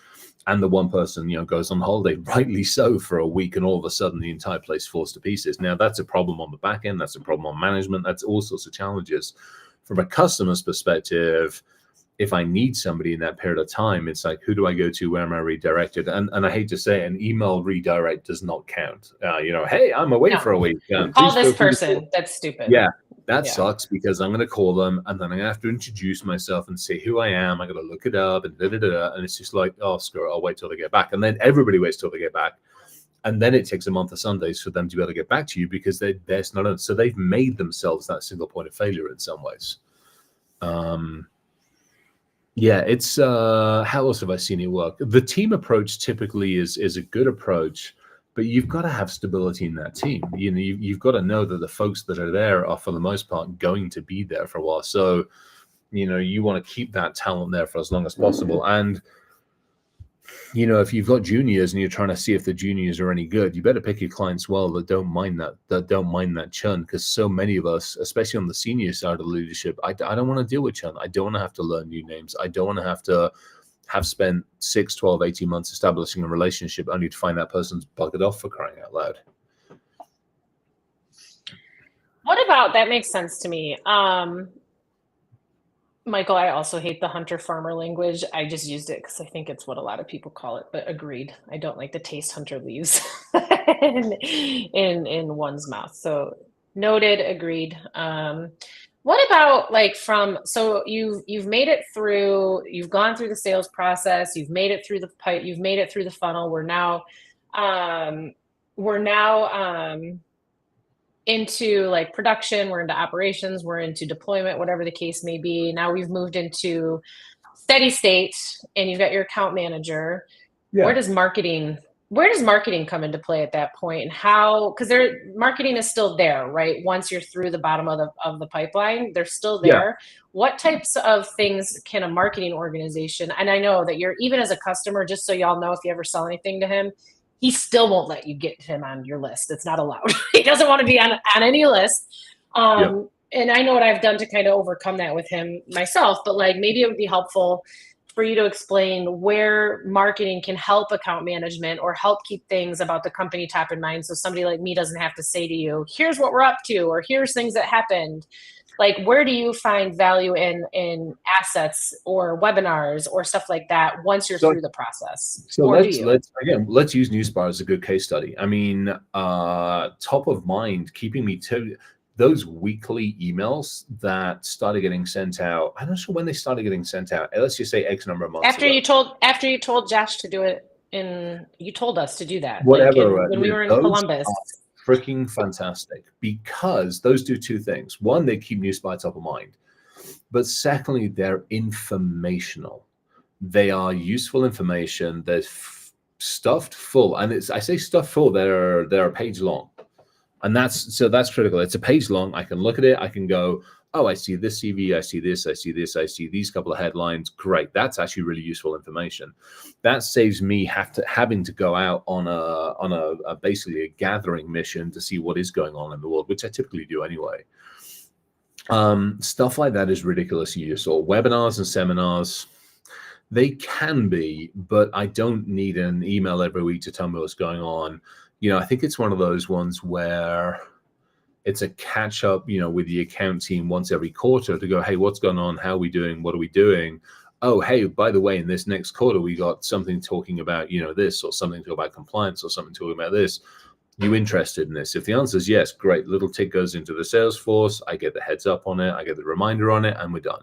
And the one person, goes on holiday, rightly so, for a week, and all of a sudden the entire place falls to pieces. Now, that's a problem on the back end. That's a problem on management. That's all sorts of challenges. From a customer's perspective, if I need somebody in that period of time, it's like, who do I go to? Where am I redirected? And I hate to say, an email redirect does not count. Hey, I'm away for a week. Call this person. That's stupid. Yeah. That sucks, because I'm going to call them and then I'm going to have to introduce myself and say who I am. I got to look it up and and it's just like, oh, screw it, I'll wait till they get back. And then everybody waits till they get back. And then it takes a month of Sundays for them to be able to get back to you, because there's not. So they've made themselves that single point of failure in some ways. It's how else have I seen it work? The team approach typically is a good approach. But you've got to have stability in that team. You've got to know that the folks that are there are, for the most part, going to be there for a while. So, you want to keep that talent there for as long as possible. And you know, if you've got juniors and you're trying to see if the juniors are any good, you better pick your clients well that don't mind that churn, because so many of us, especially on the senior side of leadership, I don't want to deal with churn. I don't want to have to learn new names. I don't want to have spent 6, 12, 18 months establishing a relationship only to find that person's buggered off, for crying out loud. What about, that makes sense to me. Michael, I also hate the hunter farmer language. I just used it because I think it's what a lot of people call it, but agreed. I don't like the taste hunter leaves in one's mouth. So noted, agreed. What about like so you've made it through, you've gone through the sales process, you've made it through the pipe, you've made it through the funnel. We're now into like production, we're into operations, we're into deployment, whatever the case may be. Now we've moved into steady state, and you've got your account manager. Yeah. Where does marketing come into play at that point, and how, because marketing is still there, right? Once you're through the bottom of the pipeline, they're still there. Yeah. What types of things can a marketing organization, and I know that you're, even as a customer, just so y'all know, if you ever sell anything to him, he still won't let you get him on your list. It's not allowed. He doesn't want to be on any list. Yep. And I know what I've done to kind of overcome that with him myself, but like maybe it would be helpful for you to explain where marketing can help account management or help keep things about the company top in mind. So somebody like me doesn't have to say to you, here's what we're up to, or here's things that happened. Like, where do you find value in assets or webinars or stuff like that once you're through the process? So let's use Newsbar as a good case study. I mean, top of mind, keeping me to those weekly emails that started getting sent out. I'm not sure when they started getting sent out. Let's just say X number of months after ago. After you told Josh to do it, you told us to do that. Whatever. When we were in Columbus. Freaking fantastic, because those do two things. One, they keep Newsbar top of mind, but secondly, they're informational. They are useful information. They're stuffed full, and I say stuffed full. They're a page long, and that's critical. It's a page long. I can look at it. I can go, oh, I see this CV. I see this. I see this. I see these couple of headlines. Great. That's actually really useful information. That saves me having to go out on a basically a gathering mission to see what is going on in the world, which I typically do anyway. Stuff like that is ridiculously useful. Webinars and seminars, they can be, but I don't need an email every week to tell me what's going on. You know, I think it's one of those ones where it's a catch up, you know, with the account team once every quarter to go, hey, what's going on? How are we doing? What are we doing? Oh, hey, by the way, in this next quarter, we got something talking about, you know, this, or something talking about compliance, or something talking about this. You interested in this? If the answer is yes, great. Little tick goes into the Salesforce. I get the heads up on it. I get the reminder on it, and we're done.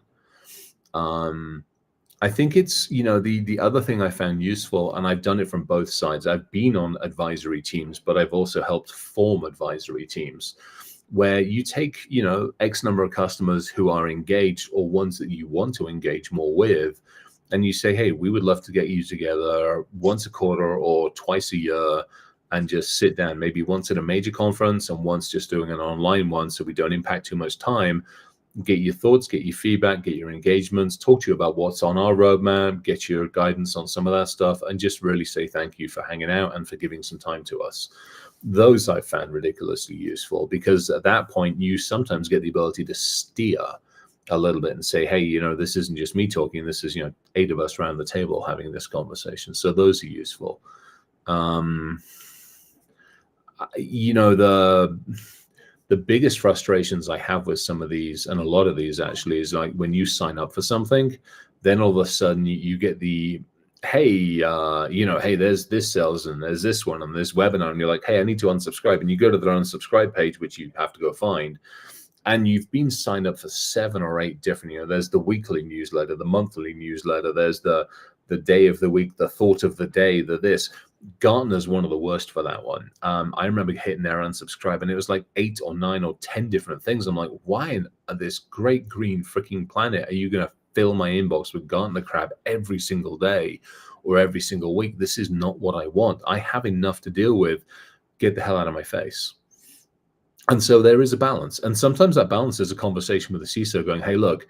I think it's, you know, the other thing I found useful, and I've done it from both sides. I've been on advisory teams, but I've also helped form advisory teams, where you take, you know, X number of customers who are engaged or ones that you want to engage more with, and you say, hey, we would love to get you together once a quarter or twice a year and just sit down, maybe once at a major conference and once just doing an online one so we don't impact too much time. Get your thoughts, get your feedback, get your engagements, talk to you about what's on our roadmap, get your guidance on some of that stuff, and just really say thank you for hanging out and for giving some time to us. Those I found ridiculously useful, because at that point you sometimes get the ability to steer a little bit and say, hey, you know, this isn't just me talking, this is, you know, 8 of us around the table having this conversation. So those are useful. You know, the biggest frustrations I have with some of these, and a lot of these actually, is like when you sign up for something, then all of a sudden you get the, hey, you know, hey, there's this sales and there's this one and this webinar, and you're like, hey, I need to unsubscribe, and you go to the unsubscribe page, which you have to go find, and you've been signed up for 7 or 8 different, you know, there's the weekly newsletter, the monthly newsletter, there's the day of the week, the thought of the day, the this. Gartner's one of the worst for that one. I remember hitting there unsubscribe, and it was like 8 or 9 or 10 different things. I'm like, why on this great green freaking planet are you going to fill my inbox with Gartner crap every single day or every single week? This is not what I want. I have enough to deal with. Get the hell out of my face. And so there is a balance. And sometimes that balance is a conversation with the CISO going, hey, look,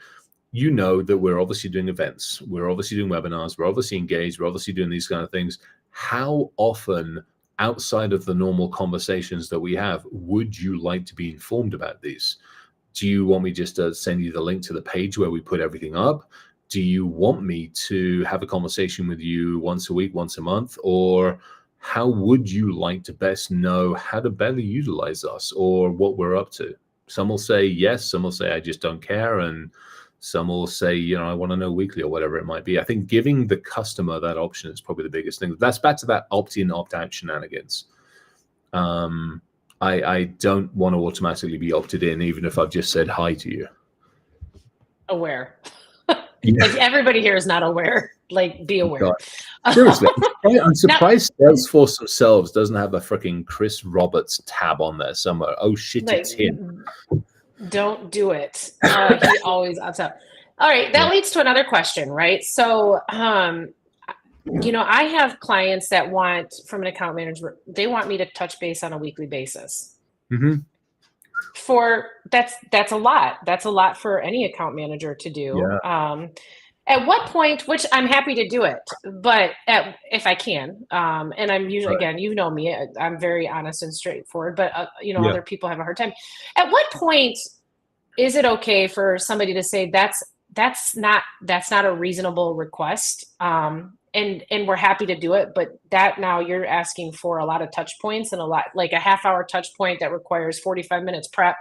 you know that we're obviously doing events, we're obviously doing webinars, we're obviously engaged, we're obviously doing these kind of things. How often outside of the normal conversations that we have would you like to be informed about these? Do you want me just to send you the link to the page where we put everything up? Do you want me to have a conversation with you once a week, once a month? Or how would you like to best know how to better utilize us or what we're up to? Some will say yes, some will say I just don't care, and some will say, I want to know weekly or whatever it might be. I think giving the customer that option is probably the biggest thing. That's back to that opt-in, opt-out shenanigans. I don't want to automatically be opted in, even if I've just said hi to you. Aware. Like everybody here is not aware. Like, be aware. God. Seriously, I'm surprised Salesforce themselves doesn't have a freaking Chris Roberts tab on there somewhere. Oh shit, it's him. Don't do it. He always opts out. All right, that leads to another question, right? So, I have clients that want, from an account manager, they want me to touch base on a weekly basis. Mm-hmm. That's a lot. That's a lot for any account manager to do. Yeah. At what point, which I'm happy to do it, but if I can, and I'm usually, again, you know me, I'm very honest and straightforward, but other people have a hard time. At what point is it okay for somebody to say that's not a reasonable request? And we're happy to do it, but that now you're asking for a lot of touch points and a lot, like a half-hour touch point that requires 45 minutes prep.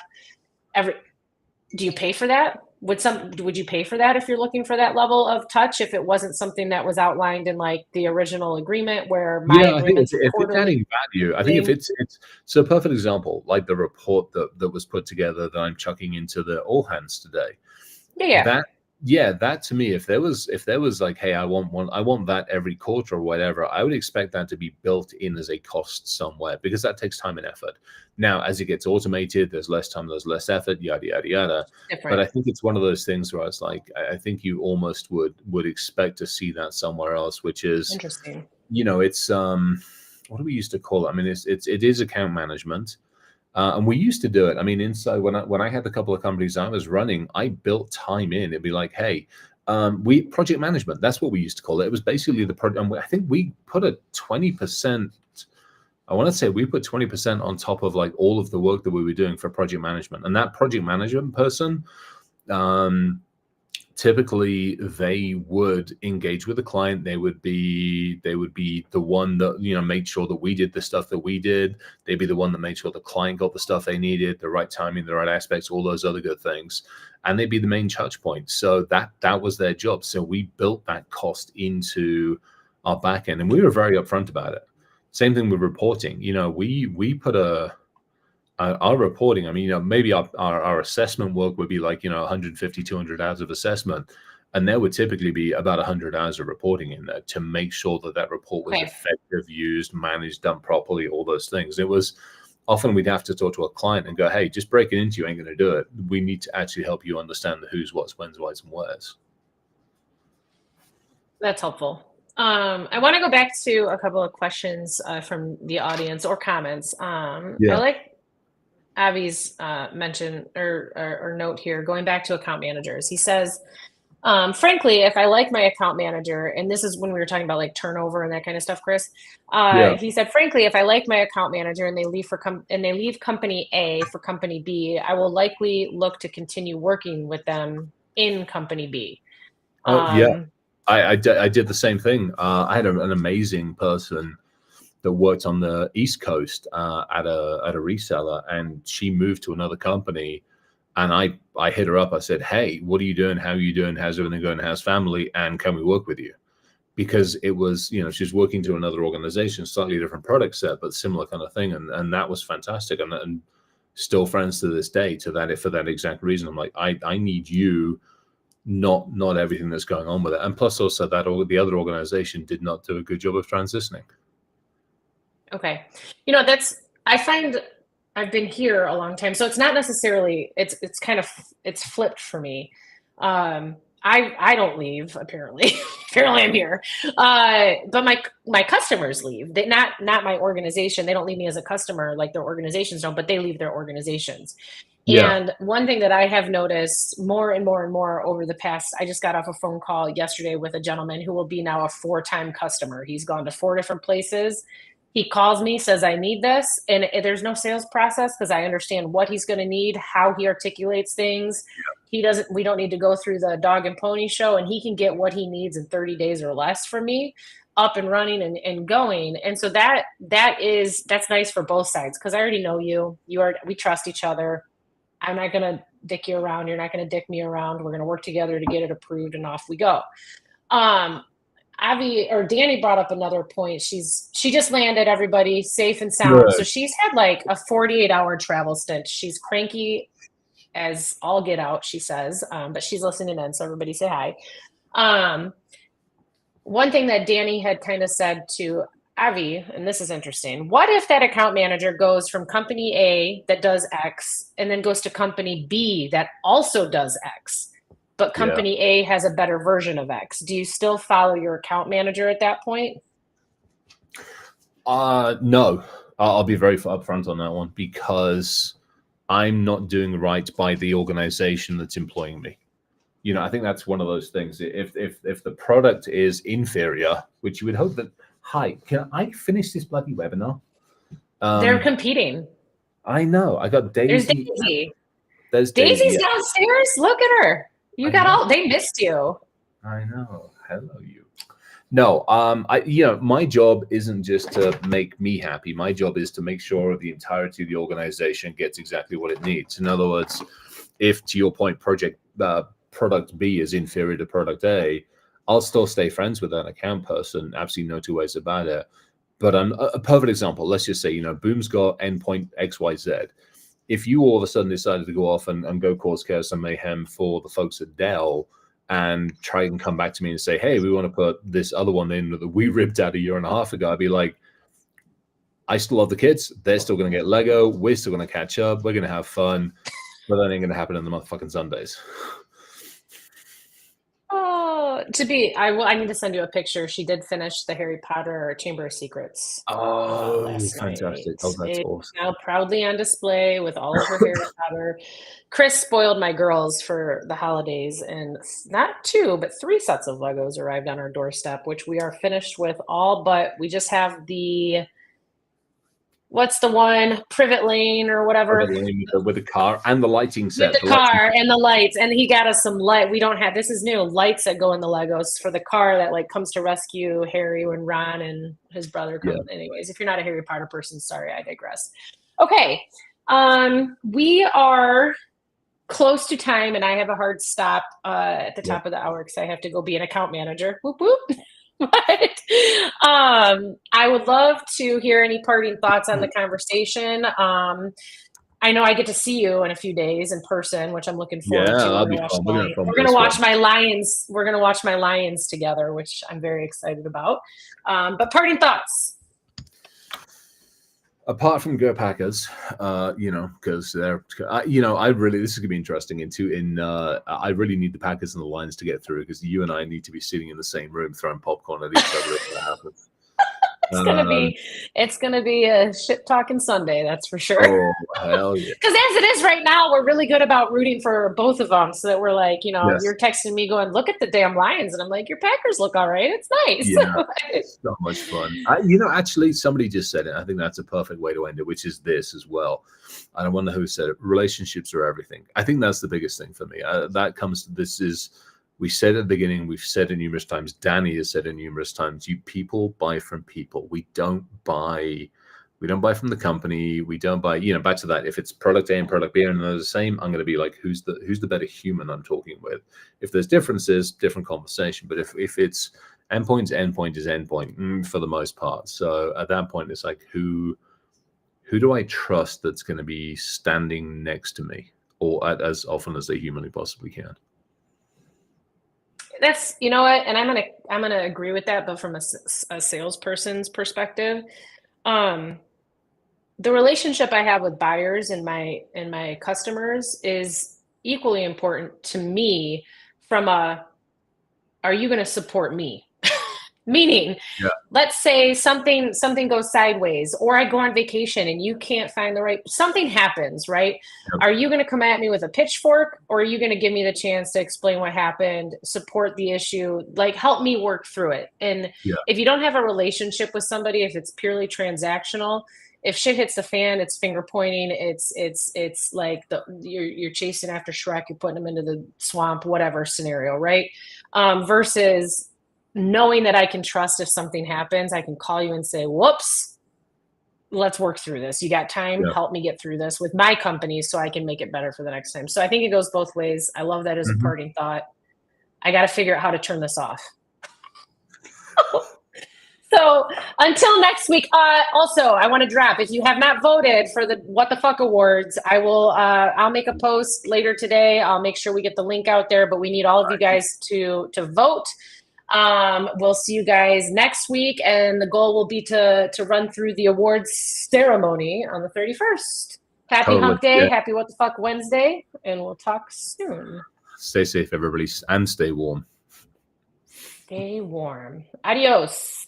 Do you pay for that? Would you pay for that if you're looking for that level of touch, if it wasn't something that was outlined in like the original agreement where I think if it's adding value, I think if it's so a perfect example, like the report that was put together that I'm chucking into the all hands today. That to me, if there was like, hey, I want that every quarter or whatever, I would expect that to be built in as a cost somewhere, because that takes time and effort. Now, as it gets automated, there's less time, there's less effort, yada, yada, yada. But I think it's one of those things where it's like, I think you almost would expect to see that somewhere else, which is interesting. It's, what do we used to call it? I mean, it is account management. And we used to do it. I mean, inside when I had a couple of companies I was running, I built time in. It'd be like, hey, we project management. That's what we used to call it. It was basically the project. And I think we put a 20%. I want to say we put 20% on top of like all of the work that we were doing for project management. And that project management person, typically they would engage with the client. They would be the one that made sure that we did the stuff that we did. They'd be the one that made sure the client got the stuff they needed, the right timing, the right aspects, all those other good things, and they'd be the main touch point. So that was their job. So we built that cost into our back end, and we were very upfront about it. Same thing with reporting. We put our reporting, I mean, maybe our assessment work would be like, 150, 200 hours of assessment. And there would typically be about 100 hours of reporting in there to make sure that report was effective, used, managed, done properly, all those things. It was often we'd have to talk to a client and go, hey, just break it into you ain't going to do it. We need to actually help you understand the who's, what's, when's, why's, and where's. That's helpful. I want to go back to a couple of questions from the audience or comments. I like Avi's mention or note here, going back to account managers. He says, frankly, if I like my account manager, and this is when we were talking about like turnover and that kind of stuff, Chris, he said, frankly, if I like my account manager and they leave company A for company B, I will likely look to continue working with them in company B. I did the same thing. I had an amazing person that worked on the East Coast at a reseller, and she moved to another company. And I hit her up. I said, hey, what are you doing? How are you doing? How's everything going? How's family? And can we work with you? Because it was, she's working to another organization, slightly different product set, but similar kind of thing. And that was fantastic. And still friends to this day for that exact reason. I'm like, I need you, not everything that's going on with it. And plus also that the other organization did not do a good job of transitioning. Okay. I find I've been here a long time, so it's not necessarily, it's flipped for me. I don't leave apparently. Apparently I'm here. But my customers leave. They not my organization. They don't leave me as a customer like their organizations don't, but they leave their organizations. Yeah. And one thing that I have noticed more and more and more over the past, I just got off a phone call yesterday with a gentleman who will be now a 4-time customer. He's gone to 4 different places. He calls me, says, I need this. And there's no sales process because I understand what he's going to need, how he articulates things. We don't need to go through the dog and pony show, and he can get what he needs in 30 days or less from me up and running and going. And so that's nice for both sides because I already know you. We trust each other. I'm not going to dick you around. You're not going to dick me around. We're going to work together to get it approved, and off we go. Um, Avi or Danny brought up another point. She just landed, everybody safe and sound. So Good. she's had like a 48-hour travel stint. She's cranky as all get out, she says, but she's listening in. So everybody say hi. Um, One thing that Danny had kind of said to Avi, and this is interesting. What if that account manager goes from company A that does X and then goes to company B that also does X, but Yeah. company A has a better version of X? Do you still follow your account manager at that point? No, I'll be very upfront on that one because I'm not doing right by the organization that's employing me. I think that's one of those things. If the product is inferior, which you would hope that. Hi, can I finish this bloody webinar? They're competing. I know. I got There's Daisy. Daisy. There's Daisy. Daisy's downstairs. Look at her. You I got know. all, they missed you. I know. Hello, you. No, my job isn't just to make me happy. My job is to make sure the entirety of the organization gets exactly what it needs. In other words, if to your point, product B is inferior to product A, I'll still stay friends with that account person. Absolutely no two ways about it. But a perfect example. Let's just say, Boom's got endpoint XYZ. If you all of a sudden decided to go off and go cause chaos and mayhem for the folks at Dell and try and come back to me and say, hey, we want to put this other one in that we ripped out a year and a half ago, I'd be like, I still love the kids. They're still going to get Lego. We're still going to catch up. We're going to have fun. But that ain't going to happen on the motherfucking Sundays. Oh, I need to send you a picture. She did finish the Harry Potter Chamber of Secrets Oh, last night. fantastic. Oh, that's It's awesome. now proudly on display with all of her Harry Potter. Chris spoiled my girls for the holidays, and not 2, but 3 sets of Legos arrived on our doorstep, which we are finished with all, but we just have what's the one? Privet Lane or whatever. With the car and the lighting With set. the car and the lights, and he got us some light. We don't have, this is new, lights that go in the Legos for the car that like comes to rescue Harry when Ron and his brother come. Yeah. Anyways, if you're not a Harry Potter person, sorry, I digress. Okay, we are close to time, and I have a hard stop at the top of the hour because I have to go be an account manager. Whoop whoop. But I would love to hear any parting thoughts on the conversation. I know I get to see you in a few days in person, which I'm looking forward to. That'll be fun. We're We're gonna watch my Lions. We're gonna watch my Lions together, which I'm very excited about. But parting thoughts. Apart from Go Packers, because they're, this is gonna be interesting. I really need the Packers and the Lions to get through because you and I need to be sitting in the same room throwing popcorn at each other if that happens. It's gonna be a shit talking Sunday, that's for sure. Oh hell yeah! Because as it is right now, we're really good about rooting for both of them, so that we're like, Yes. you're texting me going, "Look at the damn Lions," and I'm like, "Your Packers look all right. It's nice." Yeah, so much fun. Actually, somebody just said it. I think that's a perfect way to end it, which is this as well. I don't wonder who said it. Relationships are everything. I think that's the biggest thing for me. That comes to this is. We said at the beginning, we've said it numerous times. Danny has said it numerous times. People buy from people. We don't buy from the company. We don't buy, back to that. If it's product A and product B and they're the same, I'm going to be like, who's the better human I'm talking with? If there's differences, different conversation. But if it's endpoint to endpoint is endpoint for the most part. So at that point, it's like, who do I trust that's going to be standing next to me or as often as they humanly possibly can? That's, you know what, and I'm gonna agree with that, but from a salesperson's perspective, the relationship I have with buyers and my customers is equally important to me from are you going to support me? Meaning, Yeah. let's say something goes sideways, or I go on vacation and you can't find the right, something happens, right? Yep. Are you going to come at me with a pitchfork, or are you going to give me the chance to explain what happened, support the issue, like help me work through it? And Yeah. if you don't have a relationship with somebody, if it's purely transactional, if shit hits the fan, it's finger pointing. It's like you're chasing after Shrek, you're putting him into the swamp, whatever scenario, right? Versus knowing that I can trust if something happens, I can call you and say, whoops, let's work through this. You got time? Yeah. Help me get through this with my company so I can make it better for the next time. So I think it goes both ways. I love that as a parting thought. I got to figure out how to turn this off. So until next week, also I want to drop, if you have not voted for the What the Fuck Awards, I'll make a post later today. I'll make sure we get the link out there, but we need all of you guys to vote. We'll see you guys next week, and the goal will be to run through the awards ceremony on the 31st. Happy Hump Day, happy What the Fuck Wednesday, and we'll talk soon. Stay safe, everybody, and stay warm. Stay warm. Adios.